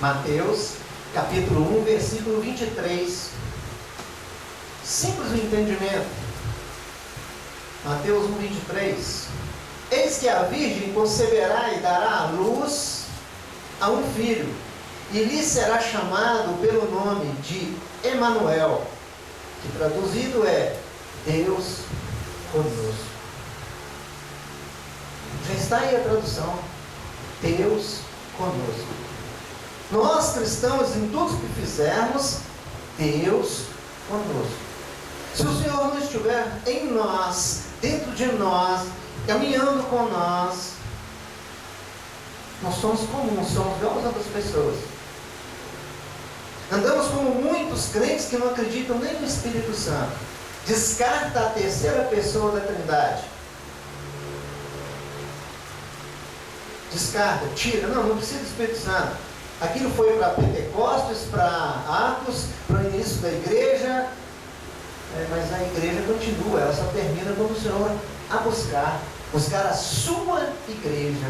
Mateus, capítulo 1, versículo 23. Simples o entendimento. Mateus 1, 23. Eis que a virgem conceberá e dará à luz a um filho, e lhe será chamado pelo nome de Emanuel, que traduzido é Deus conosco. Já está aí a tradução. Deus conosco. Nós cristãos, em tudo que fizermos, Deus conosco. Se o Senhor não estiver em nós, dentro de nós, caminhando com nós, nós somos comuns, somos igual as outras pessoas. Andamos como muitos crentes que não acreditam nem no Espírito Santo. Descarta a terceira pessoa da Trindade. Descarta, tira. Não precisa do Espírito Santo. Aquilo foi para Pentecostes, para Atos, para o início da igreja. Mas a igreja continua, ela só termina quando o Senhor a buscar a sua igreja.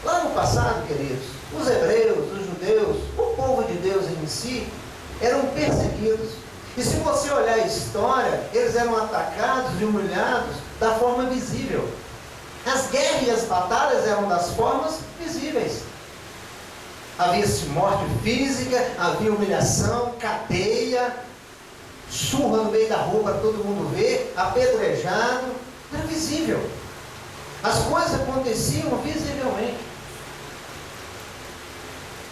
Lá no passado, queridos, os hebreus, os judeus, o povo de Deus em si, eram perseguidos. E se você olhar a história, eles eram atacados e humilhados da forma visível. As guerras e as batalhas eram das formas visíveis. Havia-se morte física, havia humilhação, cadeia, surra no meio da rua para todo mundo ver, apedrejado. Era visível. As coisas aconteciam visivelmente.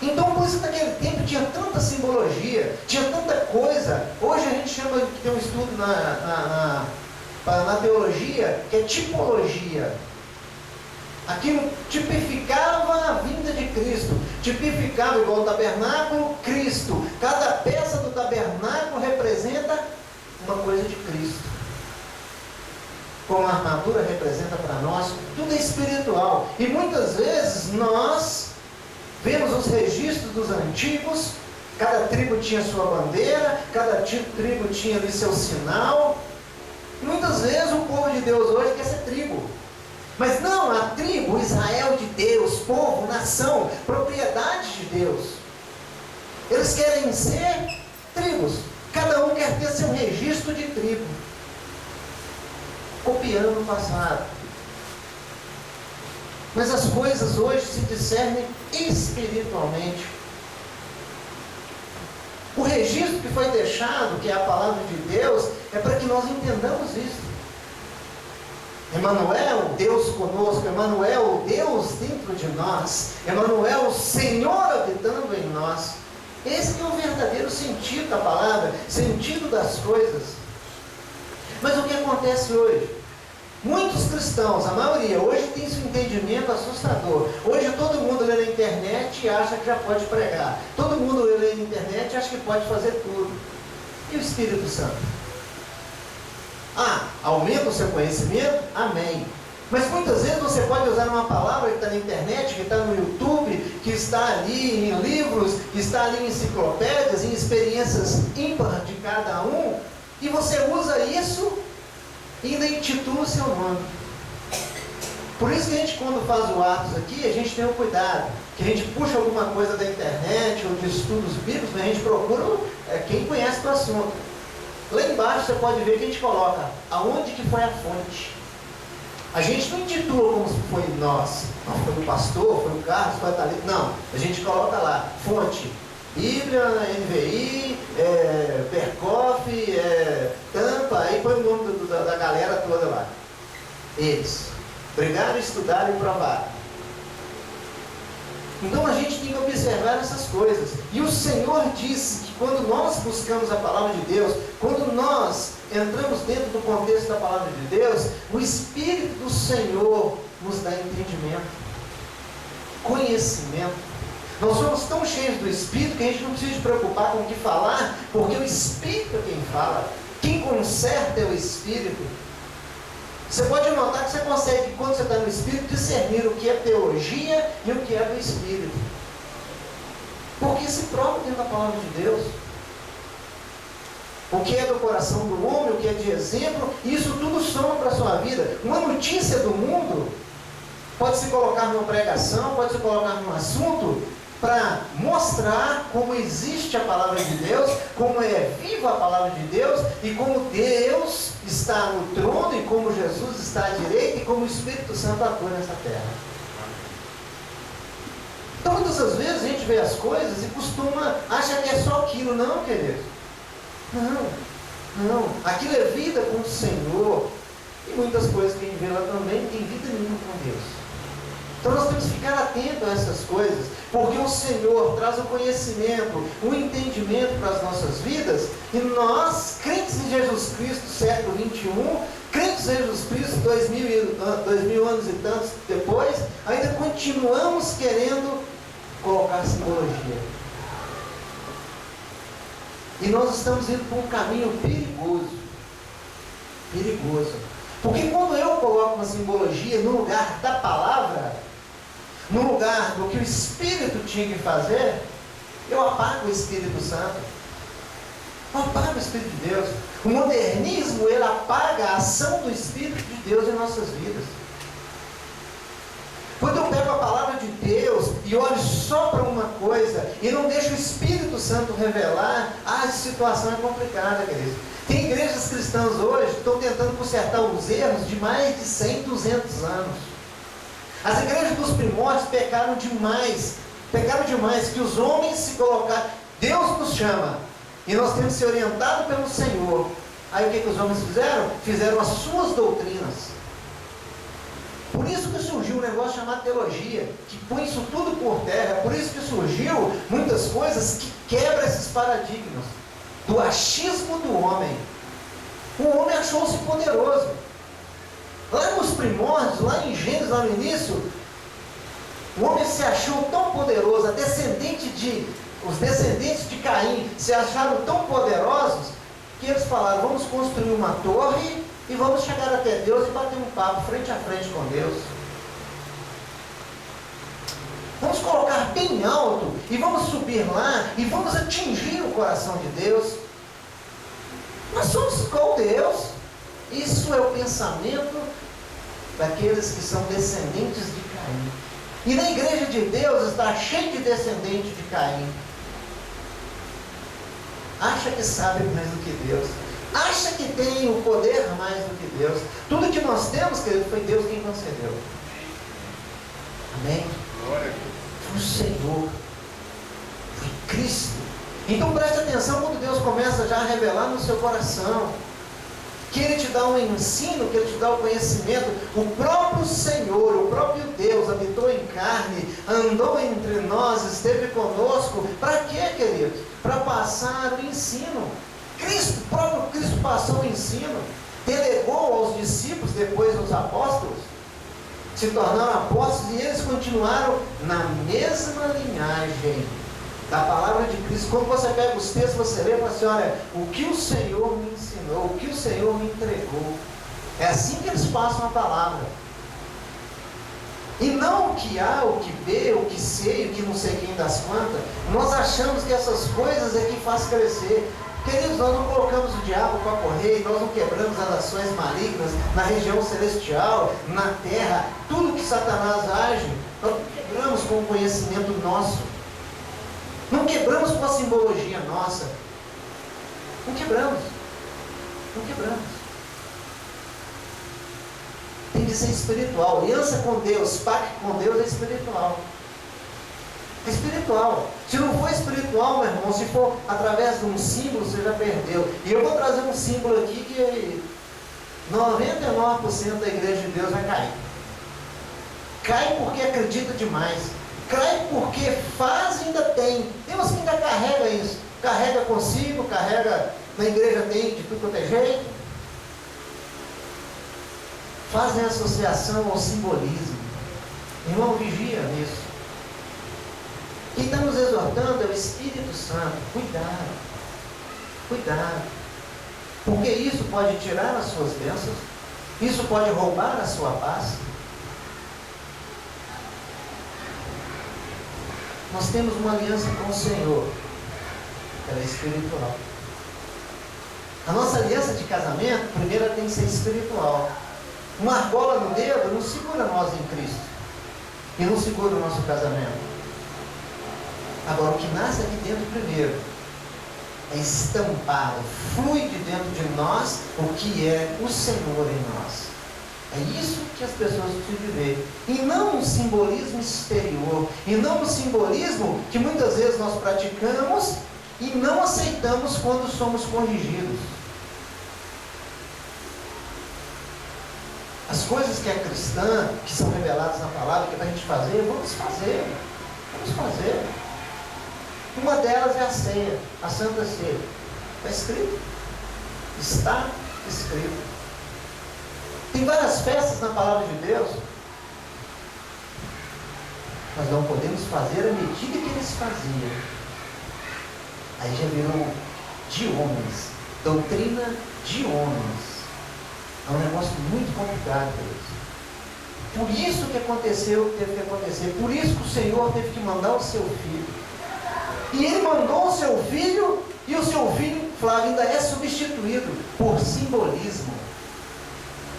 Então, por isso que naquele tempo tinha tanta simbologia, tinha tanta coisa. Hoje a gente chama de ter um estudo na teologia, que é tipologia. Aquilo tipificava a vinda de Cristo, tipificava, igual o tabernáculo, Cristo. Cada peça do tabernáculo representa uma coisa de Cristo. Como a armadura representa para nós, tudo é espiritual. E muitas vezes nós vemos os registros dos antigos, cada tribo tinha sua bandeira, cada tribo tinha ali seu sinal. E muitas vezes o povo de Deus hoje quer ser tribo. Mas não, a tribo, Israel de Deus, povo, nação, propriedade de Deus. Eles querem ser tribos. Cada um quer ter seu registro de tribo. Copiando o passado. Mas as coisas hoje se discernem espiritualmente. O registro que foi deixado, que é a palavra de Deus, é para que nós entendamos isso. Emanuel, Deus conosco. Emanuel, Deus dentro de nós. Emanuel, o Senhor habitando em nós. Esse que é o verdadeiro sentido da palavra, sentido das coisas. Mas o que acontece hoje? Muitos cristãos, a maioria, hoje tem esse entendimento assustador. Hoje todo mundo lê na internet e acha que já pode pregar. Todo mundo lê na internet e acha que pode fazer tudo. E o Espírito Santo? Aumenta o seu conhecimento? Amém. Mas muitas vezes você pode usar uma palavra que está na internet, que está no YouTube, que está ali em livros, que está ali em enciclopédias, em experiências ímpares de cada um, e você usa isso e ainda intitula o seu nome. Por isso que a gente, quando faz o Atos aqui, a gente tem um cuidado, que a gente puxa alguma coisa da internet ou de estudos bíblicos, a gente procura quem conhece o assunto. Lá embaixo você pode ver que a gente coloca aonde que foi a fonte. A gente não intitula como se foi nós. Não, foi o pastor, foi o Carlos, foi a Thalita. Não, a gente coloca lá, fonte. Bíblia, NVI, Berkoff, Tampa, aí põe o nome da galera toda lá. Eles brigaram, estudaram e provaram. Então a gente tem que observar essas coisas. E o Senhor disse que quando nós buscamos a palavra de Deus, quando nós entramos dentro do contexto da palavra de Deus, o Espírito do Senhor nos dá entendimento, conhecimento. Nós somos tão cheios do Espírito que a gente não precisa se preocupar com o que falar, porque o Espírito é quem fala. Quem conserta é o Espírito. Você pode notar que você consegue, quando você está no Espírito, discernir o que é teologia e o que é do Espírito. Porque se prova dentro da palavra de Deus. O que é do coração do homem, o que é de exemplo, isso tudo soma para a sua vida. Uma notícia do mundo pode se colocar numa pregação, pode se colocar num assunto, para mostrar como existe a palavra de Deus, como é viva a palavra de Deus, e como Deus está no trono, e como Jesus está à direita, e como o Espírito Santo atua nessa terra. Então, muitas das vezes a gente vê as coisas e costuma achar que é só aquilo. Não, querido. Não. Aquilo é vida com o Senhor. E muitas coisas que a gente vê lá também tem vida nenhuma com Deus. Então nós temos que ficar atentos a essas coisas, porque o Senhor traz o conhecimento, o entendimento para as nossas vidas, e nós, crentes em Jesus Cristo, século 21, crentes em Jesus Cristo, 2000 anos e tantos depois, ainda continuamos querendo colocar simbologia. E nós estamos indo por um caminho perigoso. Perigoso. Porque quando eu coloco uma simbologia no lugar da palavra, no lugar do que o Espírito tinha que fazer, eu apago o Espírito Santo. Eu apago o Espírito de Deus. O modernismo, ele apaga a ação do Espírito de Deus em nossas vidas. Quando eu pego a palavra de Deus e olho só para uma coisa e não deixo o Espírito Santo revelar, a situação é complicada, queridos. Tem igrejas cristãs hoje que estão tentando consertar os erros de mais de 100, 200 anos. As igrejas dos primórdios pecaram demais, que os homens se colocaram. Deus nos chama e nós temos que ser orientados pelo Senhor. Aí o que os homens fizeram? Fizeram as suas doutrinas. Por isso que surgiu um negócio chamado teologia, que põe isso tudo por terra. Por isso que surgiu muitas coisas que quebram esses paradigmas do achismo do homem. O homem achou-se poderoso. Lá nos primórdios, lá em Gênesis, lá no início, o homem se achou tão poderoso, os descendentes de Caim se acharam tão poderosos, que eles falaram: vamos construir uma torre e vamos chegar até Deus e bater um papo frente a frente com Deus. Vamos colocar bem alto e vamos subir lá e vamos atingir o coração de Deus. Nós somos igual a Deus. Isso é o pensamento daqueles que são descendentes de Caim. E na igreja de Deus está cheio de descendentes de Caim. Acha que sabe mais do que Deus. Acha que tem o poder mais do que Deus. Tudo que nós temos, querido, foi Deus quem concedeu. Amém? Glória. Foi o Senhor. Foi Cristo. Então preste atenção quando Deus começa já a revelar no seu coração. Que Ele te dá um ensino, que Ele te dá o conhecimento. O próprio Senhor, o próprio Deus habitou em carne, andou entre nós, esteve conosco. Para quê, querido? Para passar o ensino. O próprio Cristo passou o ensino, delegou aos discípulos, depois aos apóstolos, se tornaram apóstolos, e eles continuaram na mesma linhagem da palavra de Cristo. Quando você pega os textos, você lê e fala assim: olha, o que o Senhor me ensinou, o que o Senhor me entregou. É assim que eles passam a palavra. E não o que há, o que vê, o que sei, o que não sei quem das quantas. Nós achamos que essas coisas é que faz crescer. Queridos, nós não colocamos o diabo para correr, nós não quebramos as ações malignas na região celestial, na terra. Tudo que Satanás age, nós não quebramos com o conhecimento nosso. Não quebramos com a simbologia nossa. Não quebramos. Não quebramos. Tem que ser espiritual. Aliança com Deus, pacto com Deus é espiritual. É espiritual. Se não for espiritual, meu irmão, se for através de um símbolo, você já perdeu. E eu vou trazer um símbolo aqui que 99% da igreja de Deus vai cair. Cai porque acredita demais. Cai porque faz e ainda tem. Tem uns que ainda carrega isso. Carrega consigo, carrega na igreja, tem de tudo quanto é jeito. Fazem associação ao simbolismo. Irmão, vigia nisso. Quem está nos exortando é o Espírito Santo. Cuidado. Cuidado. Porque isso pode tirar as suas bênçãos. Isso pode roubar a sua paz. Nós temos uma aliança com o Senhor. Ela é espiritual. A nossa aliança de casamento, primeiro, ela tem que ser espiritual. Uma argola no dedo não segura nós em Cristo. E não segura o nosso casamento. Agora, o que nasce aqui dentro primeiro é estampado, flui de dentro de nós o que é o Senhor em nós. É isso que as pessoas precisam ver. E não um simbolismo exterior, e não um simbolismo que muitas vezes nós praticamos e não aceitamos quando somos corrigidos. As coisas que é cristã, que são reveladas na palavra, que é para a gente fazer, vamos fazer. Vamos fazer. Uma delas é a ceia, a Santa Ceia. Está escrito. Está escrito. Tem várias festas na palavra de Deus. Nós não podemos fazer à medida que eles faziam. Aí já virou de homens. Doutrina de homens. É um negócio muito complicado, Deus. Por isso que aconteceu, teve que acontecer. Por isso que o Senhor teve que mandar o seu filho. E ele mandou o seu filho, e o seu filho, Flávio, ainda é substituído por simbolismo.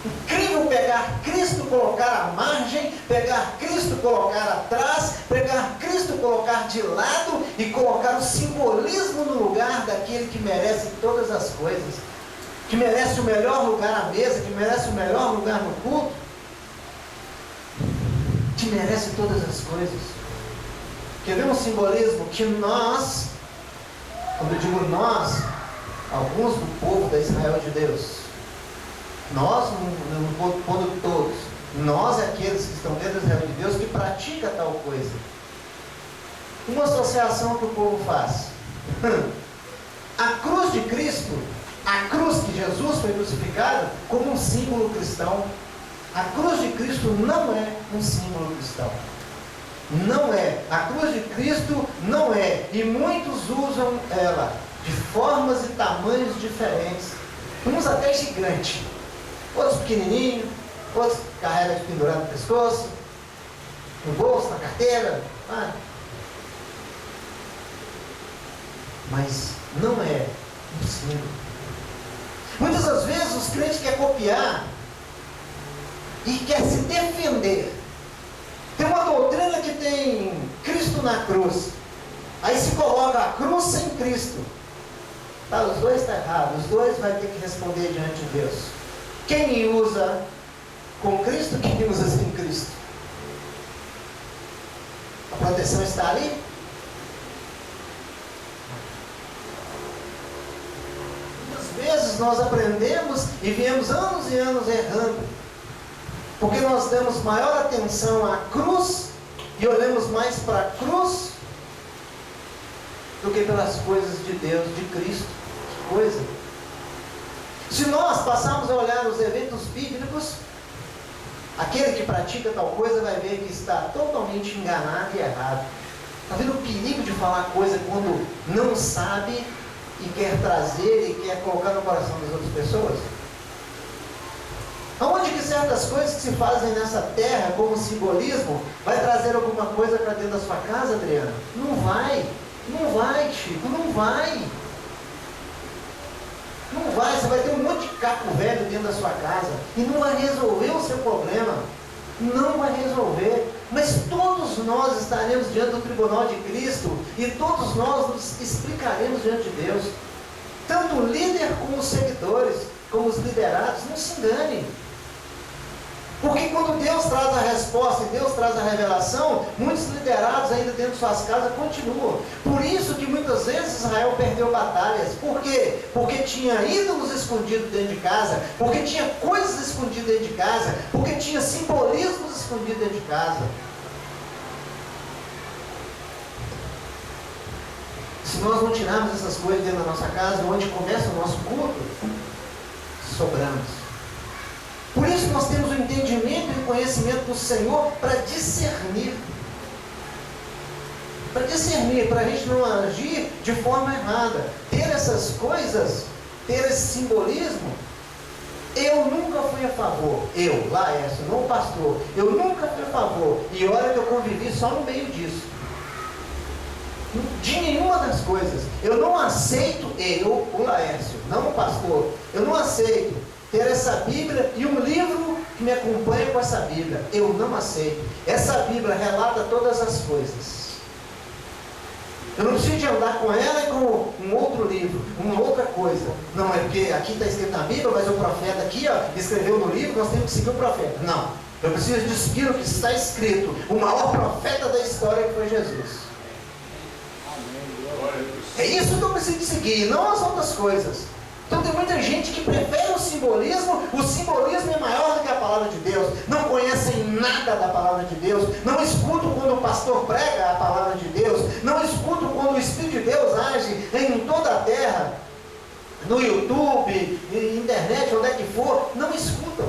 Incrível pegar Cristo, colocar à margem, pegar Cristo, colocar atrás, pegar Cristo, colocar de lado e colocar o simbolismo no lugar daquele que merece todas as coisas, que merece o melhor lugar à mesa, que merece o melhor lugar no culto, que merece todas as coisas. Quer ver um simbolismo que nós, quando eu digo nós, alguns do povo da Israel de Deus, nós, no pondo todos, nós aqueles que estão dentro do Israel de Deus, que pratica tal coisa. Uma associação que o povo faz. A cruz de Cristo, a cruz que Jesus foi crucificado, como um símbolo cristão. A cruz de Cristo não é um símbolo cristão. Não é. A cruz de Cristo não é. E muitos usam ela de formas e tamanhos diferentes. Uns até gigante. Outros pequenininhos, outros carregam de pendurado no pescoço, no bolso, na carteira. Mas não é um símbolo. Muitas das vezes os crentes querem copiar e querem se defender. Tem uma doutrina que tem Cristo na cruz. Aí se coloca a cruz sem Cristo. Tá, os dois estão errados. Os dois vão ter que responder diante de Deus. Quem usa com Cristo, quem usa sem Cristo? A proteção está ali? Muitas vezes nós aprendemos e viemos anos e anos errando, porque nós damos maior atenção à cruz e olhamos mais para a cruz do que pelas coisas de Deus, de Cristo. Que coisa! Se nós passarmos a olhar os eventos bíblicos, aquele que pratica tal coisa vai ver que está totalmente enganado e errado. Está vendo o perigo de falar coisa quando não sabe e quer trazer e quer colocar no coração das outras pessoas? Aonde que certas coisas que se fazem nessa terra como simbolismo vai trazer alguma coisa para dentro da sua casa, Adriana? Não vai. Não vai, Chico, não vai. Não vai, você vai ter um monte de caco velho dentro da sua casa e não vai resolver o seu problema. Não vai resolver. Mas todos nós estaremos diante do tribunal de Cristo e todos nós nos explicaremos diante de Deus. Tanto o líder como os seguidores, como os liderados, não se enganem. Porque quando Deus traz a resposta e Deus traz a revelação, muitos liderados ainda dentro de suas casas continuam. Por isso que muitas vezes Israel perdeu batalhas. Por quê? Porque tinha ídolos escondidos dentro de casa, porque tinha coisas escondidas dentro de casa, porque tinha simbolismos escondidos dentro de casa. Se nós não tirarmos essas coisas dentro da nossa casa, onde começa o nosso culto, sobramos. Por isso nós temos o entendimento e o conhecimento do Senhor para discernir. Para discernir, para a gente não agir de forma errada. Ter essas coisas, ter esse simbolismo, eu nunca fui a favor. Eu, Laércio, não o pastor, eu nunca fui a favor. E olha que eu convivi só no meio disso. De nenhuma das coisas. Eu não aceito, eu, o Laércio, não o pastor, eu não aceito ter essa Bíblia e um livro que me acompanha com essa Bíblia. Eu não aceito. Essa Bíblia relata todas as coisas. Eu não preciso de andar com ela e com um outro livro, uma outra coisa. Não, é porque aqui está escrito na Bíblia, mas o profeta aqui, ó, escreveu no livro, nós temos que seguir o profeta. Não, eu preciso de seguir o que está escrito. O maior profeta da história que foi Jesus. É isso que eu preciso de seguir, não as outras coisas. Então tem muita gente que prefere o simbolismo é maior do que a palavra de Deus, não conhecem nada da palavra de Deus, não escutam quando o pastor prega a palavra de Deus, não escutam quando o Espírito de Deus age em toda a terra, no YouTube, internet, onde é que for, não escutam.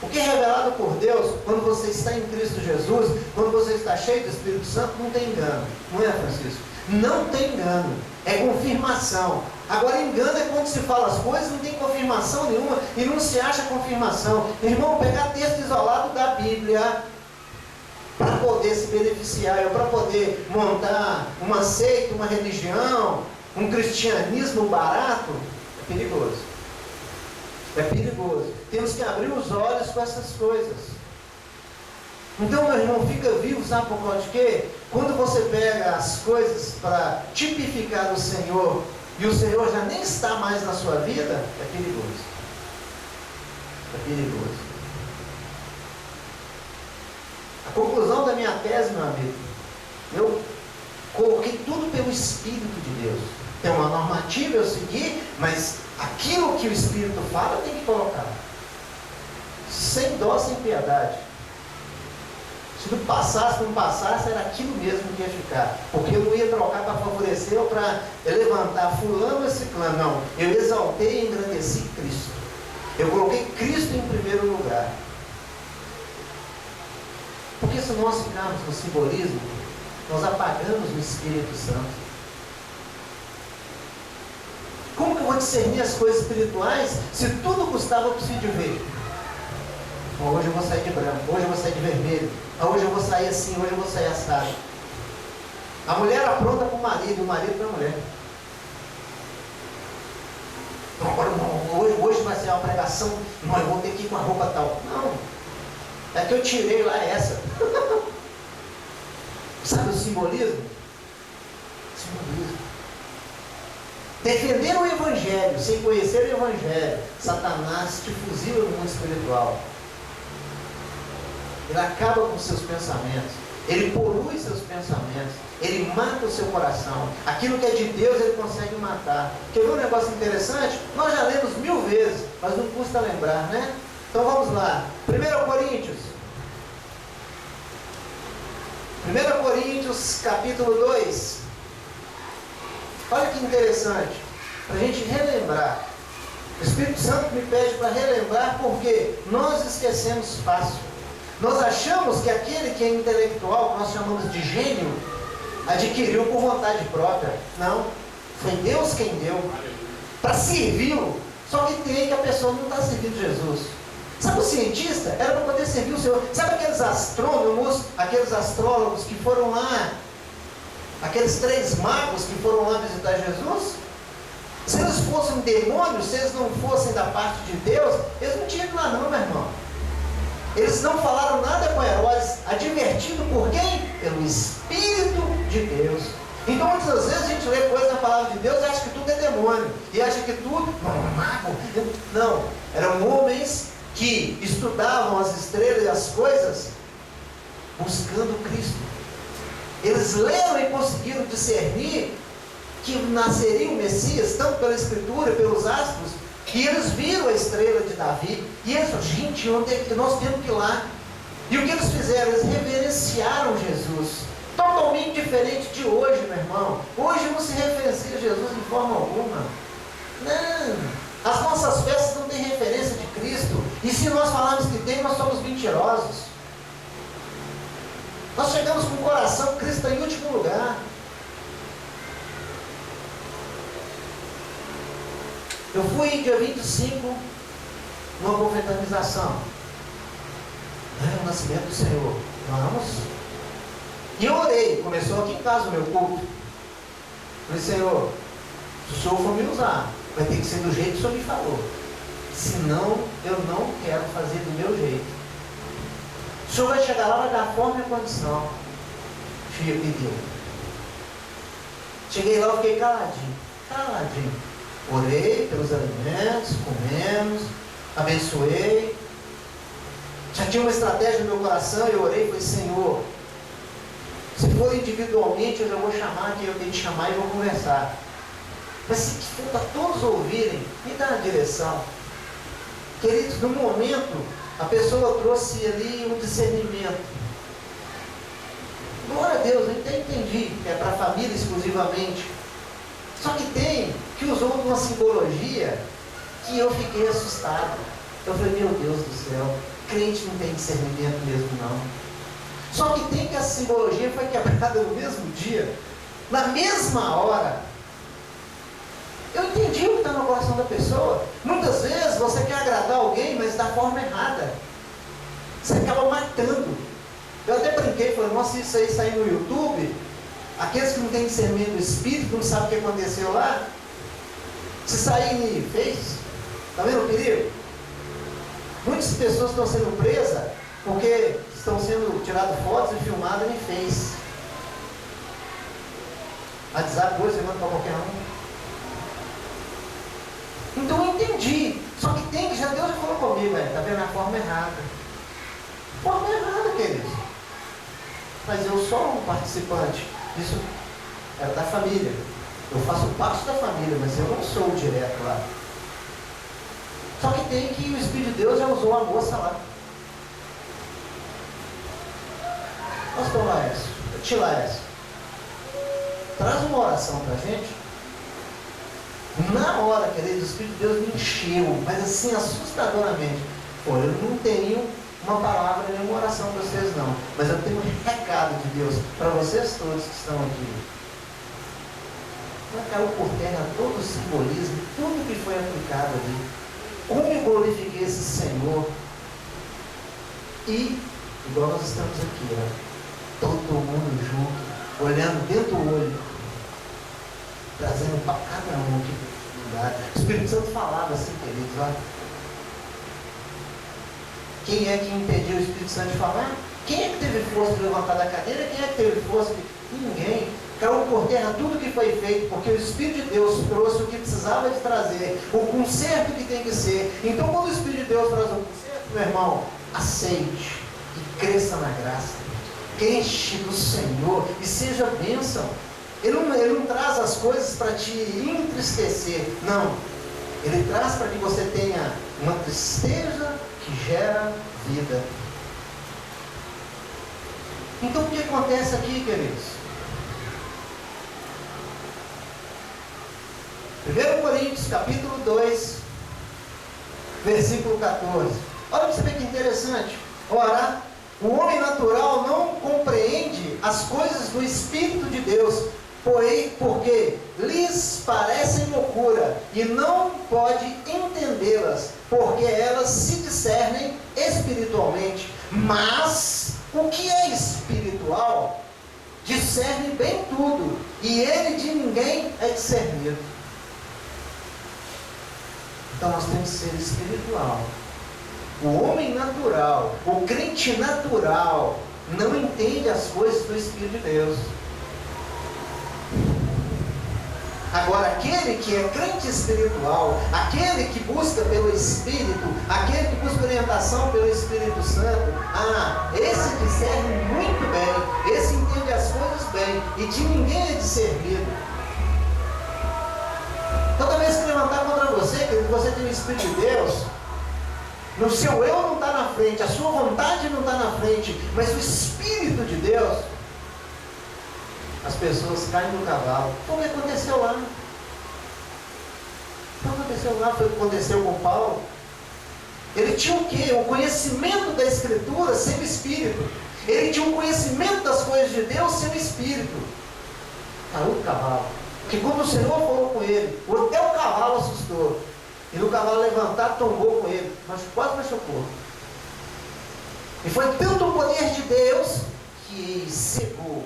O que é revelado por Deus, quando você está em Cristo Jesus, quando você está cheio do Espírito Santo, não tem engano, não é, Francisco? Não tem engano, é confirmação. Agora, engano é quando se fala as coisas, não tem confirmação nenhuma e não se acha confirmação. Irmão, pegar texto isolado da Bíblia para poder se beneficiar, ou para poder montar uma seita, uma religião, um cristianismo barato, é perigoso. É perigoso. Temos que abrir os olhos com essas coisas. Então, meu irmão, fica vivo, sabe por causa de quê? Quando você pega as coisas para tipificar o Senhor, e o Senhor já nem está mais na sua vida, é perigoso. É perigoso. A conclusão da minha tese, meu amigo, eu coloquei tudo pelo Espírito de Deus. Tem uma normativa eu seguir, mas aquilo que o Espírito fala eu tenho que colocar. Sem dó, sem piedade. Se não passasse, era aquilo mesmo que ia ficar. Porque eu não ia trocar para favorecer ou para levantar fulano ou ciclano. Não, eu exaltei e engrandeci Cristo. Eu coloquei Cristo em primeiro lugar. Porque se nós ficarmos no simbolismo, nós apagamos o Espírito Santo. Como que eu vou discernir as coisas espirituais se tudo custava eu preciso de ver? Hoje eu vou sair de branco, hoje eu vou sair de vermelho, hoje eu vou sair assim, hoje eu vou sair assado. A mulher apronta para o marido para a mulher. Hoje vai ser uma pregação, não, eu vou ter que ir com a roupa tal. Não, é que eu tirei lá essa. Sabe o simbolismo? Simbolismo. Defender o Evangelho, sem conhecer o Evangelho, Satanás te fuzila no mundo espiritual. Ele acaba com seus pensamentos, ele polui seus pensamentos, ele mata o seu coração. Aquilo que é de Deus ele consegue matar. Quer ver um negócio interessante? Nós já lemos 1000 vezes, mas não custa lembrar, né? Então vamos lá. 1 Coríntios capítulo 2. Olha que interessante, para a gente relembrar. O Espírito Santo me pede para relembrar porque nós esquecemos fácil. Nós achamos que aquele que é intelectual, que nós chamamos de gênio, adquiriu por vontade própria. Não, foi Deus quem deu, para servi-lo. Só que tem que a pessoa não está servindo Jesus. Sabe o cientista? Era para poder servir o Senhor. Sabe aqueles astrônomos, aqueles astrólogos que foram lá, aqueles 3 magos que foram lá visitar Jesus? Se eles fossem demônios, se eles não fossem da parte de Deus, eles não tinham ido lá não, meu irmão. Eles não falaram nada com Herodes, advertido por quem? Pelo Espírito de Deus. Então muitas vezes a gente lê coisas na palavra de Deus e acha que tudo é demônio. E acha que tudo, mago. Não, eram homens que estudavam as estrelas e as coisas buscando Cristo. Eles leram e conseguiram discernir que nasceria o Messias, tanto pela Escritura, pelos astros, e eles viram a estrela de Davi, e eles falaram, gente, onde é que nós temos que ir lá? E o que eles fizeram? Eles reverenciaram Jesus, totalmente diferente de hoje, meu irmão. Hoje não se referencia Jesus de forma alguma. Não, as nossas festas não têm referência de Cristo, e se nós falarmos que tem, nós somos mentirosos. Nós chegamos com o coração, Cristo está em último lugar. Eu fui dia 25 numa confraternização. É o nascimento do Senhor. Vamos. E eu orei. Começou aqui em casa o meu culto. Falei, Senhor, se o Senhor for me usar, vai ter que ser do jeito que o Senhor me falou. Senão, eu não quero fazer do meu jeito. O Senhor vai chegar lá, vai dar forma e condição. Filho, pediu. Cheguei lá, eu fiquei caladinho, caladinho. Orei pelos alimentos, comemos, abençoei. Já tinha uma estratégia no meu coração, eu orei e falei, Senhor, se for individualmente, eu já vou chamar quem eu tenho que chamar e vou conversar. Mas se for para todos ouvirem, me dá a direção. Queridos, no momento, a pessoa trouxe ali um discernimento. Glória a Deus, eu até entendi que é para a família exclusivamente. Só que tem que usou uma simbologia que eu fiquei assustado. Eu falei, meu Deus do céu, crente não tem discernimento mesmo não. Só que tem que a simbologia foi quebrada no mesmo dia, na mesma hora. Eu entendi o que está no coração da pessoa. Muitas vezes você quer agradar alguém, mas da forma errada. Você acaba matando. Eu até brinquei, falei, nossa, isso aí sair no YouTube, aqueles que não têm discernimento do Espírito, não sabem o que aconteceu lá, se sair e fez, está vendo o perigo? Muitas pessoas estão sendo presas porque estão sendo tiradas fotos e filmadas e fez. WhatsApp hoje você manda para qualquer um. Então eu entendi. Só que tem que, já Deus já falou comigo, está vendo a forma errada. Forma errada, queridos. Mas eu sou um participante. Isso é da família. Eu faço parte da família, mas eu não sou direto lá. Só que tem que o Espírito de Deus já usou a moça lá. Pastor Laércio, tio Laércio, traz uma oração para a gente. Na hora, querido, o Espírito de Deus me encheu, mas assim, assustadoramente. Pô, eu não tenho uma palavra nem uma oração para vocês não, mas eu tenho um recado de Deus para vocês todos que estão aqui. Não caiu por terra todo o simbolismo, tudo que foi aplicado ali. Como eu glorifiquei esse Senhor. E, igual nós estamos aqui, ó, todo mundo junto, olhando dentro do olho, trazendo para cada um que lugar. O Espírito Santo falava assim, queridos, olha. Quem é que impediu o Espírito Santo de falar? Quem é que teve força de levantar da cadeira? Quem é que teve força de... Ninguém. Caiu por terra tudo que foi feito, porque o Espírito de Deus trouxe o que precisava de trazer, o conserto que tem que ser. Então, quando o Espírito de Deus traz o conserto, meu irmão, aceite e cresça na graça. Enche do Senhor e seja bênção. Ele não traz as coisas para te entristecer, não. Ele traz para que você tenha uma tristeza que gera vida. Então, o que acontece aqui, queridos? 1 Coríntios, capítulo 2, versículo 14. Olha para você ver que interessante. Ora, o homem natural não compreende as coisas do Espírito de Deus, porque lhes parecem loucura, e não pode entendê-las, porque elas se discernem espiritualmente. Mas o que é espiritual discerne bem tudo, e ele de ninguém é discernido. Então nós temos que ser espiritual. O homem natural, o crente natural, não entende as coisas do Espírito de Deus. Agora, aquele que é crente espiritual, aquele que busca pelo Espírito, aquele que busca orientação pelo Espírito Santo, esse discerne muito bem, esse entende as coisas bem, e de ninguém é discernido. Toda vez que levantar contra você, que você tem o Espírito de Deus, no seu eu não está na frente, a sua vontade não está na frente, mas o Espírito de Deus, as pessoas caem do cavalo. Foi o que aconteceu lá. Foi o que aconteceu lá, foi o que aconteceu com Paulo. Ele tinha o quê? O conhecimento da Escritura sem o Espírito. Ele tinha um conhecimento das coisas de Deus sem o Espírito. Caiu do cavalo. Porque quando o Senhor falou com ele, até o cavalo assustou. E no cavalo levantar, tombou com ele. Mas quase machucou. E foi tanto o poder de Deus que cegou.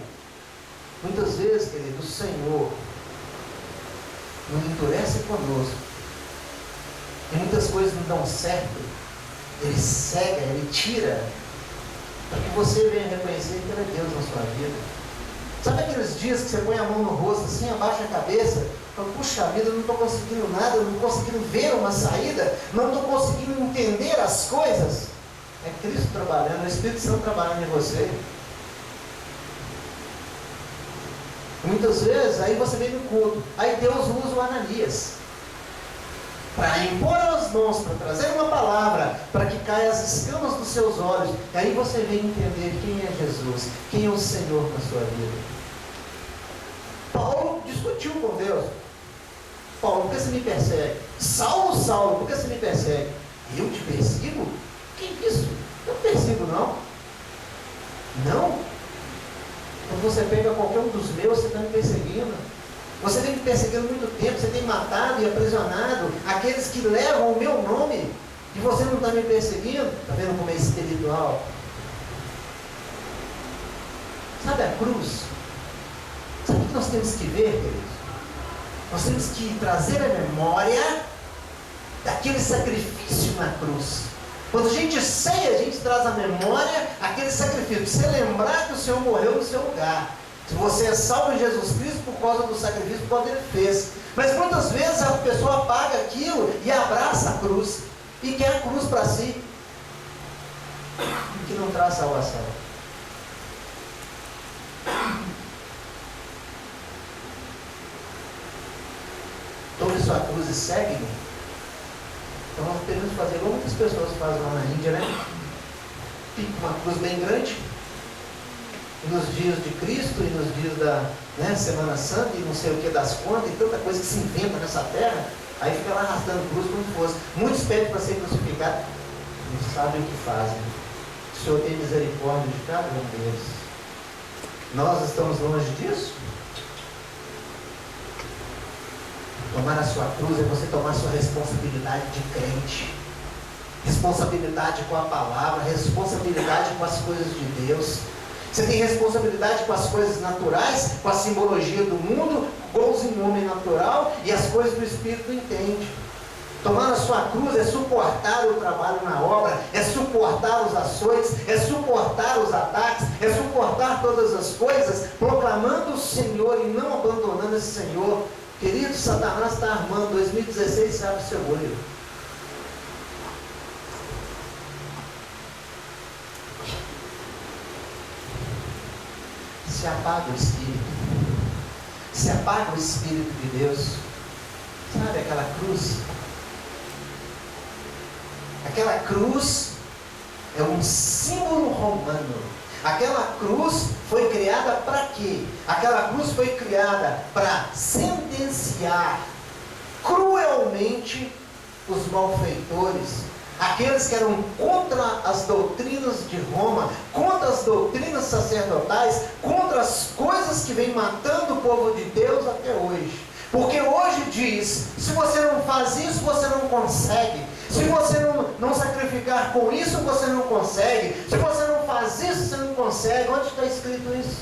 Muitas vezes, querido, o Senhor nos endurece conosco. E muitas coisas não dão certo. Ele cega, ele tira. Para que você venha reconhecer que ele é Deus na sua vida. Sabe aqueles dias que você põe a mão no rosto assim, abaixa a cabeça, fala, puxa vida, eu não estou conseguindo nada, eu não estou conseguindo ver uma saída, não estou conseguindo entender as coisas? É Cristo trabalhando, é o Espírito Santo trabalhando em você. Muitas vezes, aí você vem no culto, aí Deus usa o Ananias para impor as mãos, para trazer uma palavra, para que caia as escamas dos seus olhos, e aí você vem entender quem é Jesus, quem é o Senhor na sua vida. Paulo discutiu com Deus. Paulo, por que você me persegue? Saulo, Saulo, por que você me persegue? Eu te persigo? Que isso? Eu não persigo não. Não? Quando você pega qualquer um dos meus, você está me perseguindo. Você vem me perseguindo muito tempo, você tem matado e aprisionado aqueles que levam o meu nome, e você não está me perseguindo. Está vendo como é espiritual? Sabe a cruz? Sabe o que nós temos que ver, queridos? Nós temos que trazer a memória daquele sacrifício na cruz. Quando a gente ceia, a gente traz a memória aquele sacrifício. Você lembrar que o Senhor morreu no seu lugar. Se você é salvo em Jesus Cristo por causa do sacrifício, por causa que Ele fez. Mas muitas vezes a pessoa apaga aquilo e abraça a cruz. E quer a cruz para si. Que não traz salvação. Tome sua cruz e segue-me. Então nós podemos fazer como muitas pessoas fazem lá na Índia, né? Fica uma cruz bem grande. E nos dias de Cristo, e nos dias da Semana Santa, e não sei o que das contas, e tanta coisa que se inventa nessa terra, aí fica lá arrastando cruz como se fosse. Muitos pedem para ser crucificado, não sabem o que fazem. O Senhor tem misericórdia de cada um deles. Nós estamos longe disso? Tomar a sua cruz é você tomar a sua responsabilidade de crente. Responsabilidade com a palavra, responsabilidade com as coisas de Deus. Você tem responsabilidade com as coisas naturais, com a simbologia do mundo, gols em homem natural, e as coisas do Espírito entende. Tomar a sua cruz é suportar o trabalho na obra, é suportar os açoites, é suportar os ataques, é suportar todas as coisas, proclamando o Senhor e não abandonando esse Senhor. Querido, Satanás está armando. 2016 sabe o seu olho. Se apaga o Espírito. Se apaga o Espírito de Deus. Sabe aquela cruz? Aquela cruz é um símbolo romano. Aquela cruz foi criada para quê? Aquela cruz foi criada para sentenciar cruelmente os malfeitores, aqueles que eram contra as doutrinas de Roma, contra as doutrinas sacerdotais, contra as coisas que vêm matando o povo de Deus até hoje. Porque hoje diz, se você não faz isso, você não consegue. Se você não sacrificar com isso, você não consegue. Se você não faz isso, você não consegue. Onde está escrito isso?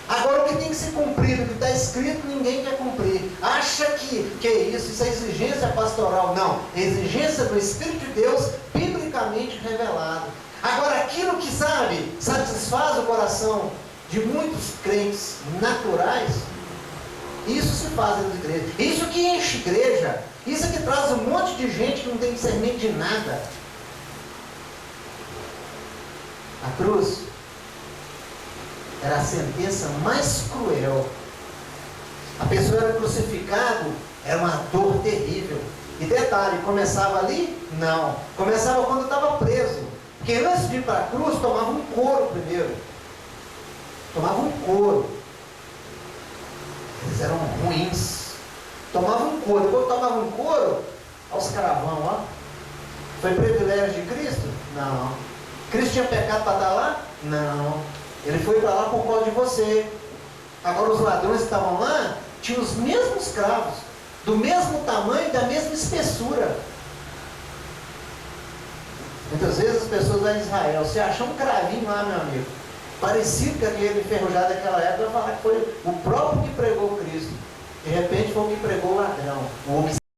Agora o que tem que ser cumprido, o que está escrito, ninguém quer cumprir. Acha que é isso? Isso é exigência pastoral. Não, é exigência do Espírito de Deus, biblicamente revelado. Agora aquilo que satisfaz o coração de muitos crentes naturais, isso se faz dentro da igreja. Isso que enche igreja. Isso que traz um monte de gente que não tem discernimento de nada. A cruz era a sentença mais cruel. A pessoa era crucificada, era uma dor terrível. E detalhe, começava ali? Não. Começava quando estava preso. Porque antes de ir para a cruz, tomava um couro primeiro. Tomava um couro. Eles eram ruins. Tomavam um couro. Quando tomavam um couro, olha os caravão, ó. Foi privilégio de Cristo? Não. Cristo tinha pecado para estar lá? Não. Ele foi para lá por causa de você. Agora os ladrões que estavam lá tinham os mesmos cravos, do mesmo tamanho e da mesma espessura. Muitas vezes as pessoas lá em Israel, você achou um cravinho lá, meu amigo, parecido com aquele enferrujado daquela época, vai falar que foi o próprio que pregou Cristo. De repente foi o que pregou o ladrão, o homem